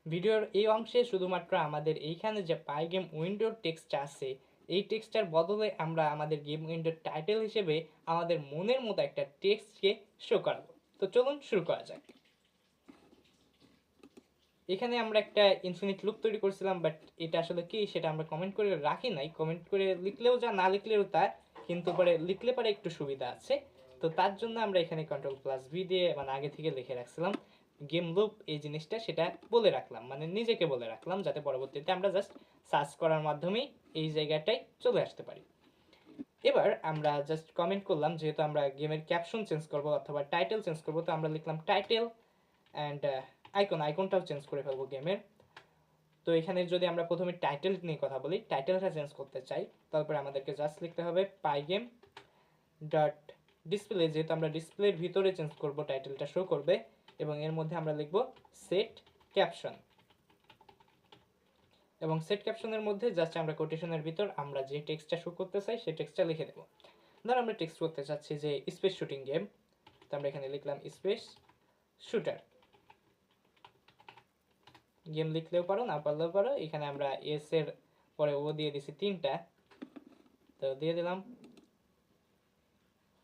ভিডিওর এই অংশে শুধুমাত্র আমাদের এইখানে যে পাইগেম উইন্ডোর টেক্সটটা আছে এই টেক্সটার বদলে আমরা আমাদের গেম উইন্ডোর টাইটেল হিসেবে আমাদের মনের মতো একটা টেক্সটকে শো করব। তো চলুন শুরু করা যাক। এখানে আমরা একটা ইনফিনিট লুপ তৈরি করছিলাম, বাট এটা আসলে কি সেটা আমরা কমেন্ট করে রাখি নাই। কমেন্ট করে লিখলেও যা, না লিখলেও তা, কিন্তু পরে লিখলে পরে একটু সুবিধা আছে। তো তার জন্য আমরা এখানে কন্ট্রোল+V দিয়ে মানে আগে থেকে লিখে রাখছিলাম গেম লুপ এই জিনিসটা, সেটা বলে রাখলাম, মানে নিজেকে বলে রাখলাম, যাতে পরবর্তীতে আমরা জাস্ট সার্চ করার মাধ্যমেই এই জায়গাটায় চলে আসতে পারি। এবার আমরা জাস্ট কমেন্ট করলাম, যেহেতু আমরা গেমের ক্যাপশন চেঞ্জ করব অথবা টাইটেল চেঞ্জ করব, তো আমরা লিখলাম টাইটেল অ্যান্ড আইকনটাও চেঞ্জ করে ফেলবো গেমের। তো এখানে যদি আমরা প্রথমে টাইটেল নিয়ে কথা বলি, টাইটেলটা চেঞ্জ করতে চাই, তারপরে আমাদেরকে জাস্ট লিখতে হবে পাইগেম ডট ডিসপ্লে, যেহেতু আমরা ডিসপ্লের ভিতরে চেঞ্জ করব, টাইটেলটা শো করবে, এবং এর মধ্যে আমরা লিখব সেট ক্যাপশন, এবং সেট ক্যাপশনের মধ্যে জাস্ট আমরা কোটেশনের ভিতর আমরা যে টেক্সটটা শো করতে চাই সেই টেক্সটটা লিখে দেবো। ধর আমরা টেক্সট করতে চাচ্ছি যে স্পেস শুটিং গেম, তো আমরা এখানে লিখলাম স্পেস শুটার গেম, লিখলেও পারো না পারলেও পারো। এখানে আমরা এস এর পরে ও দিয়ে দিছি 3টা, তো দিয়ে দিলাম।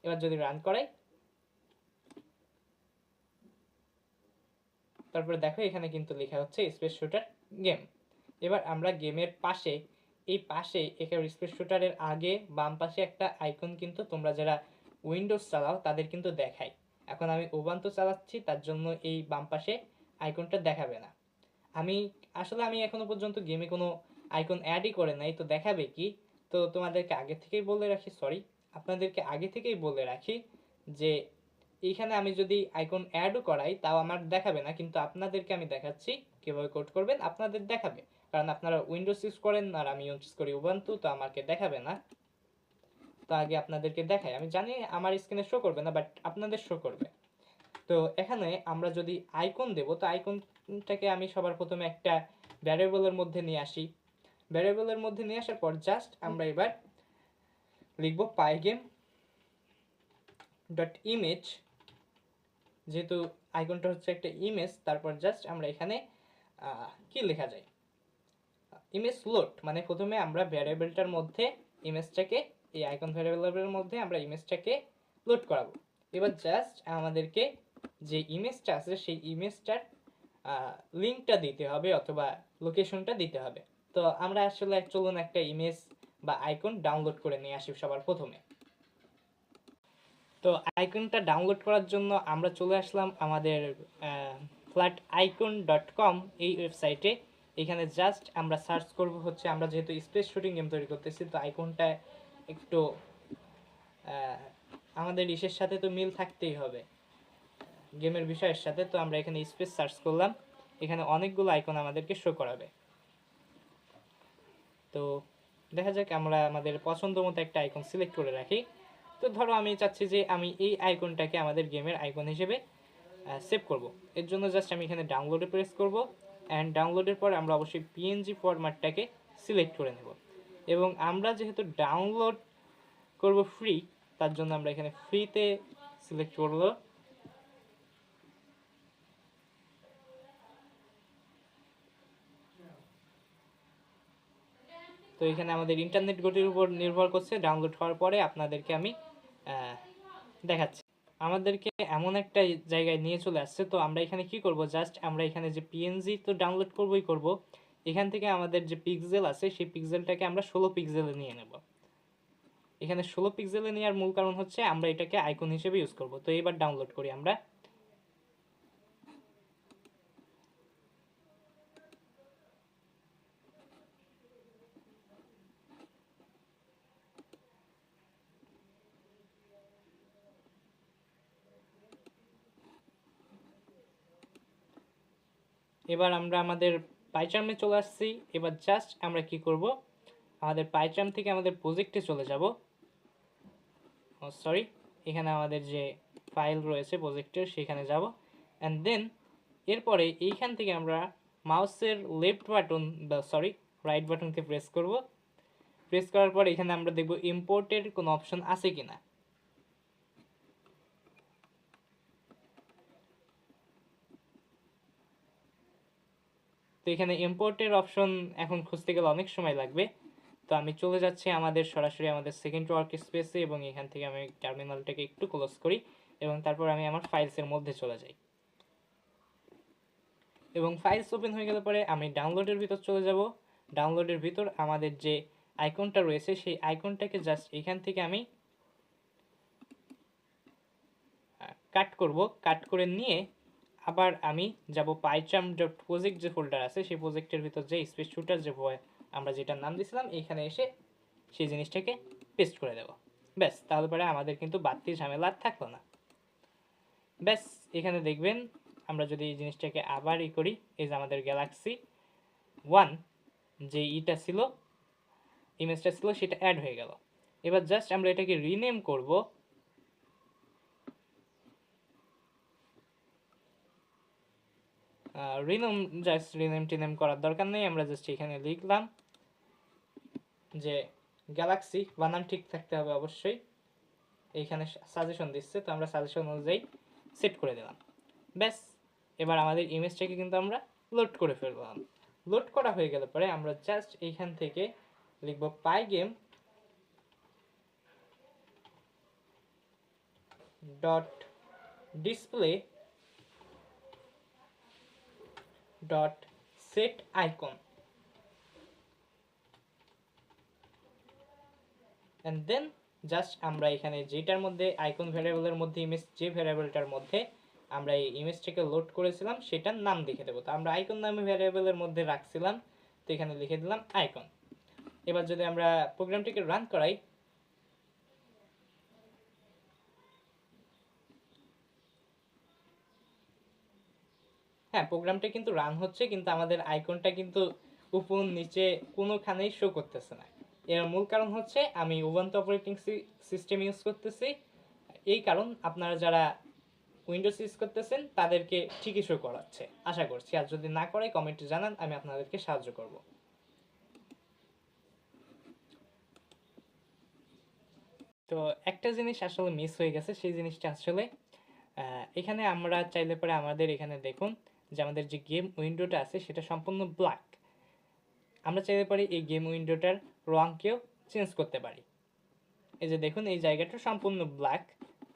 এবার যদি রান করাই, তারপরে দেখো এখানে কিন্তু লেখা হচ্ছে স্পেস শুটার গেম। এবার আমরা গেমের পাশে, এই পাশে এখানে স্পেস শুটারের আগে বাম পাশে একটা আইকন কিন্তু তোমরা যারা উইন্ডোজ চালাও তাদের কিন্তু দেখায়। এখন আমি উবান্টু চালাচ্ছি, তার জন্য এই বাম পাশে আইকনটা দেখাবে না। আমি এখনো পর্যন্ত গেমে কোনো আইকন অ্যাডই করে নাই, তো দেখাবে কি? তো তোমাদেরকে আগে থেকেই বলে রাখি, আপনাদেরকে আগে থেকেই বলে রাখি যে এইখানে আমি যদি আইকন অ্যাডও করাই তাও আমার দেখাবে না, কিন্তু আপনাদেরকে আমি দেখাচ্ছি কিভাবে কোড করবেন, আপনাদের দেখাবে। কারণ আপনারা উইন্ডোজ ইউজ করেন আর আমি ইউজ করি উবান্টু, তো আমাকে দেখাবে না। তো আগে আপনাদেরকে দেখাই, আমি জানি আমার স্ক্রিনে শো করবে না, বাট আপনাদের শো করবে। তো এখানে আমরা যদি আইকন দেব, তো আইকনটাকে আমি সবার প্রথমে একটা ভ্যারিয়েবলের মধ্যে নিয়ে আসি। ভ্যারিয়েবলের মধ্যে নিয়ে আসার পর জাস্ট আমরা এবার লিখব পাইগেম ডট ইমেজ, যেহেতু আইকনটা হচ্ছে একটা ইমেজ, তারপর জাস্ট আমরা এখানে কি লেখা যায়, ইমেজ লোড, মানে প্রথমে আমরা ভ্যারিয়েবলটার মধ্যে ইমেজটাকে, এই আইকন ভ্যারিয়েবলের মধ্যে আমরা ইমেজটাকে লোড করাবো। এবার জাস্ট আমাদেরকে যে ইমেজটা আছে সেই ইমেজটার লিঙ্কটা দিতে হবে অথবা লোকেশনটা দিতে হবে। তো আমরা আসলে চলুন একটা ইমেজ বা আইকন ডাউনলোড করে নিয়ে আসি সবার প্রথমে। তো আইকনটা ডাউনলোড করার জন্য আমরা চলে আসলাম আমাদের flaticon.com এই ওয়েবসাইটে। এখানে জাস্ট আমরা সার্চ করব হচ্ছে, আমরা যেহেতু স্পেস শুটিং গেম তৈরি করতেছি, তো আইকনটা একটু আমাদের ইসের সাথে তো মিল থাকতেই হবে, গেমের বিষয়ের সাথে। তো আমরা এখানে স্পেস সার্চ করলাম, এখানে অনেকগুলো আইকন আমাদেরকে শো করাবে। তো দেখা যাক, আমরা আমাদের পছন্দ মতো একটা আইকন সিলেক্ট করে রাখি। তো ধরো আমি চাচ্ছি যে আমি এই আইকনটাকে আমাদের গেমের আইকন হিসেবে সেভ করব। এর জন্য জাস্ট আমি এখানে ডাউনলোডে প্রেস করব, অ্যান্ড ডাউনলোডের পর আমরা অবশ্যই পিএনজি ফরম্যাটটাকে সিলেক্ট করে নেব। এবং আমরা যেহেতু ডাউনলোড করব ফ্রি, তার জন্য আমরা এখানে ফ্রিতে সিলেক্ট করব। তো এখানে আমাদের ইন্টারনেট গতির উপর নির্ভর করছে, ডাউনলোড হওয়ার পরে আপনাদেরকে আমি দেখাচ্ছি। আমাদেরকে এমন একটা জায়গায় নিয়ে চলে আসছে। তো আমরা এখানে কি করব, জাস্ট আমরা এখানে যে পিএনজি তো ডাউনলোড করবই করব, এখান থেকে আমাদের যে পিক্সেল আছে সেই পিক্সেলটাকে আমরা 16 পিক্সেলে নিয়ে নেব। এখানে 16 পিক্সেলে নেওয়ার মূল কারণ হচ্ছে আমরা এটাকে আইকন হিসেবে ইউজ করব। তো এবার ডাউনলোড করি আমরা। এবার আমরা আমাদের পাইচার্মে চলে আসছি। এবার জাস্ট আমরা কি করব, আমাদের পাইচার্ম থেকে আমাদের প্রজেক্টে চলে যাব। সরি, এখানে আমাদের যে ফাইল রয়েছে প্রজেক্টের সেখানে যাব, অ্যান্ড দেন এরপরে এইখান থেকে আমরা মাউসের লেফট বাটন বা রাইট বাটনকে প্রেস করব। প্রেস করার পর এখানে আমরা দেখব ইম্পোর্টের কোনো অপশন আছে কিনা। তো এখানে ইম্পোর্টের অপশন এখন খুঁজতে গেলে অনেক সময় লাগবে। তো আমি চলে যাচ্ছি আমাদের সরাসরি আমাদের সেকেন্ড ওয়ার্ক স্পেসে, এবং এখান থেকে আমি টার্মিনালটাকে একটু ক্লোজ করি এবং তারপর আমি আমার ফাইলসের মধ্যে চলে যাই। এবং ফাইলস ওপেন হয়ে গেলে পরে আমি ডাউনলোডের ভিতর চলে যাব। ডাউনলোডের ভিতর আমাদের যে আইকনটা রয়েছে সেই আইকনটাকে জাস্ট এখান থেকে আমি কাট করব। কাট করে নিয়ে আবার আমি যাব পাইচার্ম ডট প্রজেক্ট যে ফোল্ডার আছে সেই প্রজেক্টের ভিতর যে স্পেস শুটার যে আমরা যেটা নাম দিয়েছিলাম এইখানে এসে সেই জিনিসটাকে পেস্ট করে দেব। ব্যাস, তাহলে পরে আমাদের কিন্তু বাড়তি ঝামেলা থাকলো না। ব্যাস, এখানে দেখবেন আমরা যদি এই জিনিসটাকে আবার করি, এই যে আমাদের গ্যালাক্সি 1 যে ইটা ছিল, ইমেজটা ছিল, সেটা অ্যাড হয়ে গেল। এবার জাস্ট আমরা এটাকে রিনেম করব। রিনেম টিনেম করার দরকার নেই, আমরা জাস্ট এখানে লিখলাম যে গ্যালাক্সি, বানান ঠিক থাকতে হবে অবশ্যই। এইখানে সাজেশন দিচ্ছে, তো আমরা সাজেশন অনুযায়ী সেট করে দিলাম। ব্যাস, এবার আমাদের ইমেজটাকে কিন্তু আমরা লোড করে ফেললাম। লোড করা হয়ে গেলে পরে আমরা জাস্ট এইখান থেকে লিখব pygame dot display dot set icon, and then just আমরা এখানে যেটার মধ্যে আইকন ভ্যারিয়েবলের মধ্যে ইমেজ, যে ভ্যারিয়েবলটার মধ্যে আমরা এই ইমেজটাকে লোড করেছিলাম সেটার নাম লিখে দেবো। তো আমরা আইকন নামে ভ্যারিয়েবলের মধ্যে রাখছিলাম, তো এখানে লিখে দিলাম আইকন। এবার যদি আমরা প্রোগ্রামটিকে রান করাই, হ্যাঁ প্রোগ্রামটা কিন্তু রান হচ্ছে, কিন্তু আমাদের আইকনটা কিন্তু উপর নিচে কোনোখানেই শো করতেছে না। এর মূল কারণ হচ্ছে আমি উবুন্টু অপারেটিং সিস্টেম ইউজ করতেছি। এই কারণ আপনারা যারা উইন্ডোজ ইউজ করতেছেন তাদেরকে ঠিকই শো করাচ্ছে আশা করছি, আর যদি না করে কমেন্টে জানান, আমি আপনাদেরকে সাহায্য করব। তো একটা জিনিস আসলে মিস হয়ে গেছে, সেই জিনিসটা আসলে এখানে আমরা চাইলে পরে আমাদের এখানে দেখুন যে আমাদের যে গেম উইন্ডোটা আছে সেটা সম্পূর্ণ ব্ল্যাক। আমরা চাইলে পারি এই গেম উইন্ডোটার রঙকেও চেঞ্জ করতে পারি। এই যে দেখুন এই জায়গাটা সম্পূর্ণ ব্ল্যাক,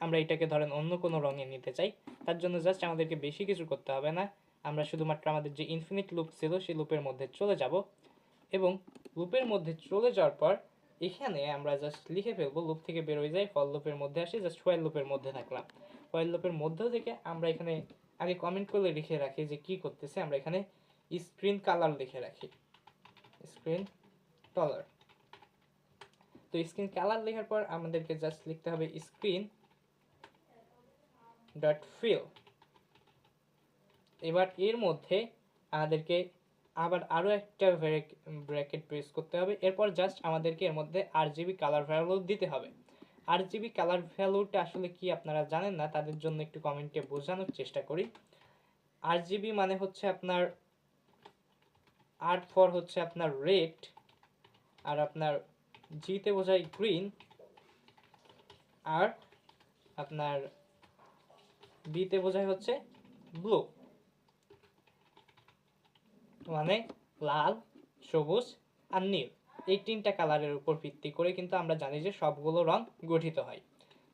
আমরা এটাকে ধরেন অন্য কোনো রঙে নিতে চাই, তার জন্য জাস্ট আমাদেরকে বেশি কিছু করতে হবে না। আমরা শুধুমাত্র আমাদের যে ইনফিনিট লুপ ছিল সেই লুপের মধ্যে চলে যাব, এবং লুপের মধ্যে চলে যাওয়ার পর এখানে আমরা জাস্ট লিখে ফেলবো, লুপ থেকে বের হয়ে যায়, ফল লুপের মধ্যে আসি, জাস্ট হোয়াইল লুপের মধ্যে থাকলাম। হোয়াইল লুপের মধ্য থেকে আমরা এখানে আগে কমেন্ট করে লিখে রাখি যে কি করতেছে, আমরা এখানে স্ক্রিন কালার লিখে রাখি, স্ক্রিন কালার। তো স্ক্রিন কালার লেখার পর আমাদেরকে জাস্ট লিখতে হবে স্ক্রিন ডট ফিল। এবার এর মধ্যে আমাদেরকে আবার আরও একটা ব্র্যাকেট প্রেস করতে হবে। এরপর জাস্ট আমাদেরকে এর মধ্যে RGB কালার ভ্যালু দিতে হবে। RGB কালার ভ্যালুটা আসলে কি আপনারা জানেন না, তাদের জন্য একটু কমেন্টে বোঝানোর চেষ্টা করি। RGB মানে হচ্ছে আপনার R ফর হচ্ছে আপনার রেড, আর আপনার জিতে বোঝায় গ্রিন, আর আপনার বিতে বোঝায় হচ্ছে ব্লু, মানে লাল, সবুজ আর নীল। এই তিনটা কালারের উপর ভিত্তি করে কিন্তু আমরা জানি যে সবগুলো রং গঠিত হয়।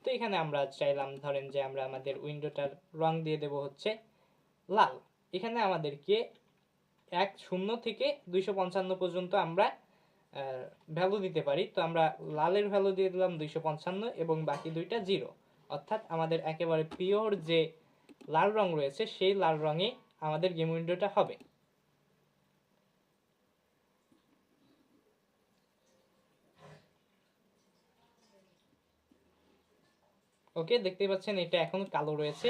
তো এখানে আমরা চাইলাম ধরেন যে আমরা আমাদের উইন্ডোটার রং দিয়ে দেব হচ্ছে লাল। এখানে আমাদেরকে 1 থেকে 255 পর্যন্ত আমরা ভ্যালু দিতে পারি। তো আমরা লালের ভ্যালু দিয়ে দিলাম 255 এবং বাকি দুইটা 0, অর্থাৎ আমাদের একেবারে পিওর যে লাল রং রয়েছে সেই লাল রঙে আমাদের গেম উইন্ডোটা হবে। ওকে, দেখতে পাচ্ছেন এটা এখন কালো রয়েছে।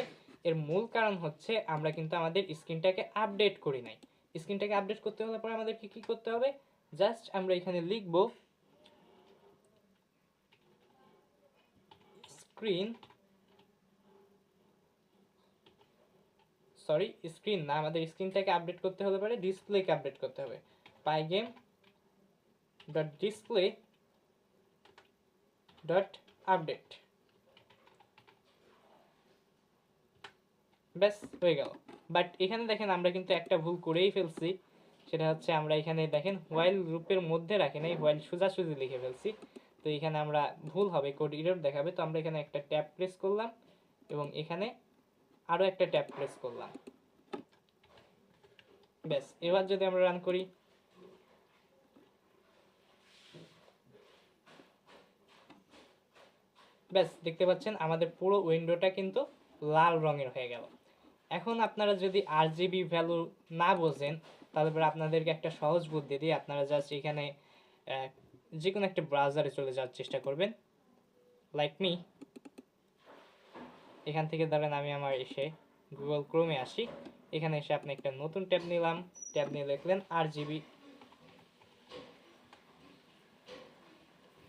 এর মূল কারণ হচ্ছে আমরা কিন্তু আমাদের স্ক্রিনটাকে আপডেট করি নাই। স্ক্রিনটাকে আপডেট করতে হলে পরে আমাদেরকে কি করতে হবে, জাস্ট আমরা এখানে লিখব স্ক্রিন, সরি স্ক্রিন না, আমাদের স্ক্রিনটাকে আপডেট করতে হলে পরে ডিসপ্লেকে আপডেট করতে হবে। পাইগেম ডট ডিসপ্লে ডট আপডেট, ব্যাস হয়ে গেল। বাট এখানে দেখেন আমরা কিন্তু একটা ভুল করেই ফেলছি, সেটা হচ্ছে আমরা এখানে দেখেন হোয়াইল লুপের মধ্যে রাখি নাই, হোয়াইল সোজাসুজি লিখে ফেলছি। তো এখানে আমরা ভুল হবে, কোড এরর দেখাবে। তো আমরা এখানে একটা ট্যাব প্রেস করলাম এবং এখানে আরও একটা ট্যাব প্রেস করলাম। ব্যাস, এবার যদি আমরা রান করি, ব্যাস দেখতে পাচ্ছেন আমাদের পুরো উইন্ডোটা কিন্তু লাল রঙের হয়ে গেল। এখন আপনারা যদি RGB ভ্যালু না বোঝেন, তাহলে আপনাদেরকে একটা সহজ বুদ্ধি দিই। আপনারা জাস্ট এখানে যে কোনো একটা ব্রাউজারে চলে যাওয়ার চেষ্টা করবেন, লাইক মি। এখান থেকে ধরেন আমি আমার এসে গুগল ক্রোমে আসি, এখানে এসে আপনি একটা নতুন ট্যাব নিলাম, ট্যাব নিয়ে লিখলেন RGB।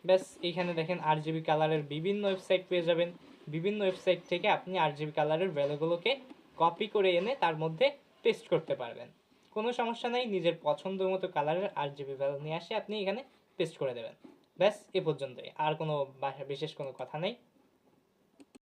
ব্যাস এইখানে দেখেন RGB কালারের বিভিন্ন ওয়েবসাইট পেয়ে যাবেন। বিভিন্ন ওয়েবসাইট থেকে আপনি RGB কালারের ভ্যালুগুলোকে কপি করে এনে তার মধ্যে পেস্ট করতে পারবেন। কোনো সমস্যা নেই, নিজের পছন্দ মতো কালারের RGB ভ্যালু নিয়ে আসে আপনি এখানে পেস্ট করে দেবেন। ব্যাস এ পর্যন্তই, আর কোনো বিশেষ কোনো কথা নেই।